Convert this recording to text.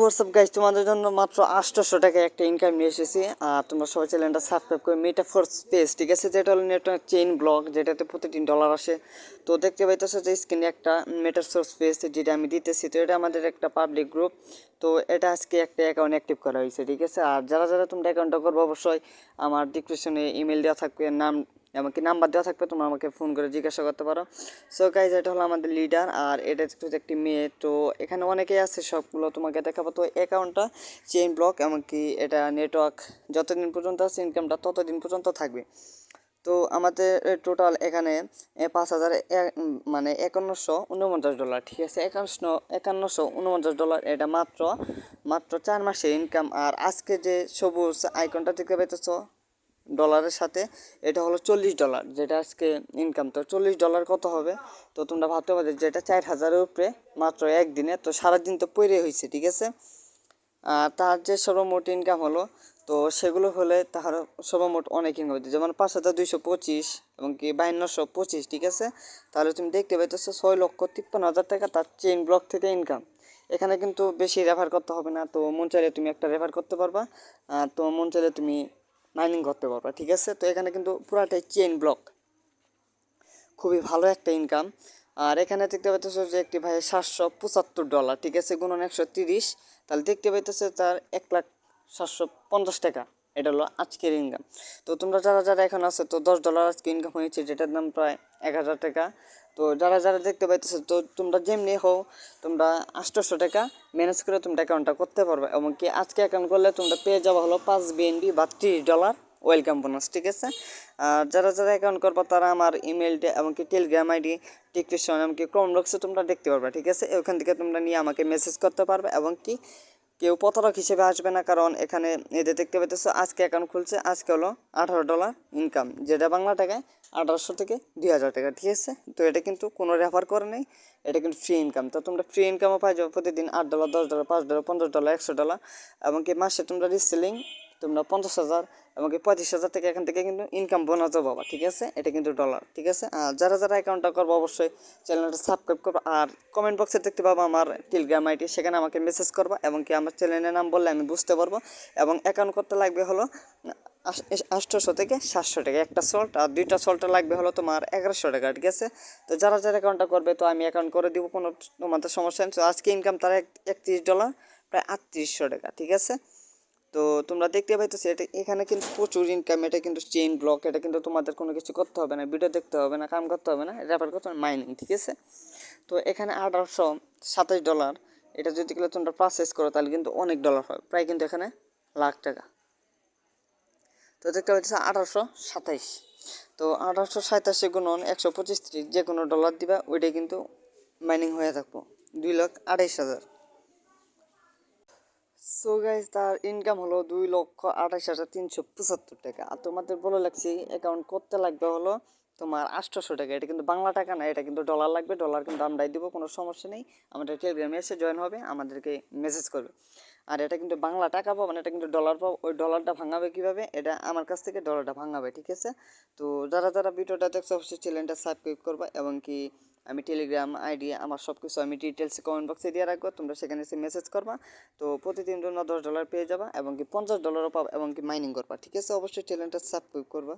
WhatsApp guys, তোমাদের জন্য মাত্র 800 টাকায় একটা ইনকাম নিয়ে এসেছি। আর তোমরা সবাই চ্যানেলটা সাবস্ক্রাইব করে মেটাফোর স্পেস, ঠিক আছে, যেটা হলো নেটওয়ার্ক চেইন ব্লক, যেটাতে প্রতিদিন ডলার আসে। তো দেখতে পাইতেছো যে স্ক্রিনে একটা মেটাফোর স্পেস যেটা আমি দিতেছি। তো এটা আমাদের একটা পাবলিক গ্রুপ। তো এটা আজকে একটা অ্যাকাউন্ট অ্যাক্টিভ করা হয়েছে, ঠিক আছে। আর যারা যারা তোমরা অ্যাকাউন্টটা করবো অবশ্যই আমার ডিসক্রিপশনে ইমেল দেওয়া থাকবে, এমনকি নাম্বার দেওয়া থাকবে, তোমরা আমাকে ফোন করে জিজ্ঞাসা করতে পারো। সো গাইজ, এটা হলো আমাদের লিডার আর এটা হচ্ছে একটি মেয়ে। তো এখানে অনেকেই আছে, সবগুলো তোমাকে দেখাবো। তো অ্যাকাউন্টটা চেইন ব্লক, এমনকি এটা নেটওয়ার্ক যতদিন পর্যন্ত আছে ইনকামটা ততদিন পর্যন্ত থাকবে। তো আমাদের টোটাল এখানে 5,000 মানে $5149, ঠিক আছে। $5149, এটা মাত্র মাত্র 4 মাসের ইনকাম। আর আজকে যে সবুজ আইকনটা দেখতে পাইতেছ ডলারের সাথে, এটা হলো $40, যেটা আজকে ইনকাম। তো $40 কত হবে? তো তোমরা ভাবতে পারো যে এটা 4,000-এর উপরে মাত্র একদিনে। তো সারাদিন তো পড়ে হয়েছে, ঠিক আছে। তার যে সর্বমোট ইনকাম হলো, তো সেগুলো হলে তাহার সর্বমোট অনেক ইনকাম হচ্ছে, যেমন 5,225 এবং কি 5,225, ঠিক আছে। তাহলে তুমি দেখতে পাইতেছো 6,53,000 টাকা তার চেইন ব্লক থেকে ইনকাম। এখানে কিন্তু বেশি রেফার করতে হবে না। তো মন চাইলে তুমি একটা রেফার করতে পারবা, তো মন চাইলে তুমি মাইনিং করতে পারবা, ঠিক আছে। তো এখানে কিন্তু পুরাটাই চেইন ব্লক, খুবই ভালো একটা ইনকাম। আর এখানে দেখতে পাইতেছো যে একটি ভাই $775, ঠিক আছে, গুণন 130, তাহলে দেখতে পাইতেছে তার 1,0750,000 টাকা। এটা হলো আজকের ইনকাম। তো তোমরা যারা যারা এখন আছে, তো $10 আজকে ইনকাম হয়েছে, যেটার দাম প্রায় 1,000 টাকা। তো যারা যারা দেখতে পাইতেছো, তো তোমরা যেমনি হও, তোমরা 800 টাকা ম্যানেজ করে তোমরা অ্যাকাউন্টটা করতে পারবে। এমনকি আজকে অ্যাকাউন্ট করলে তোমরা পেয়ে যাওয়া হলো 5 BNB বা $30 ওয়েলকাম বোনাস, ঠিক আছে। আর যারা যারা অ্যাকাউন্ট করবো তারা আমার ইমেলটা এমনকি টেলিগ্রাম আইডি ডিসক্রিপশন এমনকি কমেন্ট বক্সে তোমরা দেখতে পারবে, ঠিক আছে। ওখান থেকে তোমরা নিয়ে আমাকে মেসেজ করতে পারবে। এবং কি কেউ প্রতারক হিসেবে আসবে না, কারণ এখানে এদের দেখতে পেতেছো আজকে অ্যাকাউন্ট খুলছে, আজকে হলো $18 ইনকাম, যেটা বাংলা টাকায় 1,800 থেকে 2,000 টাকা, ঠিক আছে। তো এটা কিন্তু কোনো রেফার করে নেই, এটা কিন্তু ফ্রি ইনকাম। তো তোমরা ফ্রি ইনকামও পাই যাবে প্রতিদিন $8, $10, $5, $15, $100। এমনকি মাসে তোমরা রিসেলিং তোমরা 50,000 এমনকি 35,000 টাকা এখান থেকে কিন্তু ইনকাম বোনাসও পাবা, ঠিক আছে। এটা কিন্তু ডলার, ঠিক আছে। আর যারা যারা অ্যাকাউন্টটা করবো অবশ্যই চ্যানেলটা সাবস্ক্রাইব করবো। আর কমেন্ট বক্সে দেখতে পাবো আমার টেলিগ্রাম আইডি, সেখানে আমাকে মেসেজ করবা। এবং কি আমার চ্যানেলের নাম বললে আমি বুঝতে পারবো। এবং অ্যাকাউন্ট করতে লাগবে হলো 800 থেকে 700 টাকা একটা সল্ট, আর 2টা সল্টটা লাগবে হলো তোমার 1,100 টাকা, ঠিক আছে। তো যারা যারা অ্যাকাউন্টটা করবে, তো আমি অ্যাকাউন্ট করে দিব, কোনো তোমাদের সমস্যা নেই। তো আজকে ইনকাম তারা $31, প্রায় 3,800 টাকা, ঠিক আছে। তো তোমরা দেখতে পাইতেছো এটা এখানে কিন্তু প্রচুর ইনকাম। এটা কিন্তু চেইন ব্লক, এটা কিন্তু তোমাদের কোনো কিছু করতে হবে না, ভিডিও দেখতে হবে না, কাম করতে হবে না, রেফার করতে হবে, মাইনিং, ঠিক আছে। তো এখানে $1,827, এটা যদি গেলে তোমরা প্রসেস করো তাহলে কিন্তু অনেক ডলার হয়, প্রায় কিন্তু এখানে লাখ টাকা। তো দেখতে পাচ্ছি 1,827। তো 1,827 গুণন 125, যে কোনো ডলার দিবা ওইটাই কিন্তু মাইনিং হয়ে থাকবো 2,28,000। সো গাইজ, তার ইনকাম হলো 2,28,375 টাকা। আর তোমাদের বলে লাগছি অ্যাকাউন্ট করতে লাগবে হলো তোমার 800 টাকা। এটা কিন্তু বাংলা টাকা না, এটা কিন্তু ডলার লাগবে। ডলার কিন্তু আমরাই দিব, কোনো সমস্যা নেই। আমাদের টেলিগ্রামে এসে জয়েন হবে, আমাদেরকে মেসেজ করবে। আর এটা কিন্তু বাংলা টাকা পাবো না, এটা কিন্তু ডলার পাবো। ওই ডলারটা ভাঙাবে কীভাবে? এটা আমার কাছ থেকে ডলারটা ভাঙাবে, ঠিক আছে। তো যারা যারা ভিডিওটা দেখছো অবশ্যই চ্যানেলটা সাবস্ক্রাইব করবা। এবং কি আমি টেলিগ্রাম আইডি আমার সব কিছু আমি ডিটেলস কমেন্ট বক্সে দিয়ে রাখবো, তোমরা সেখানে এসে মেসেজ করবা। তো প্রতিদিন জন্য $10 পেয়ে যাবা, এবং কি $50 পাবা, এবং কি মাইনিং করবা, ঠিক আছে। অবশ্যই চ্যানেলটা সাবস্ক্রাইব করবা।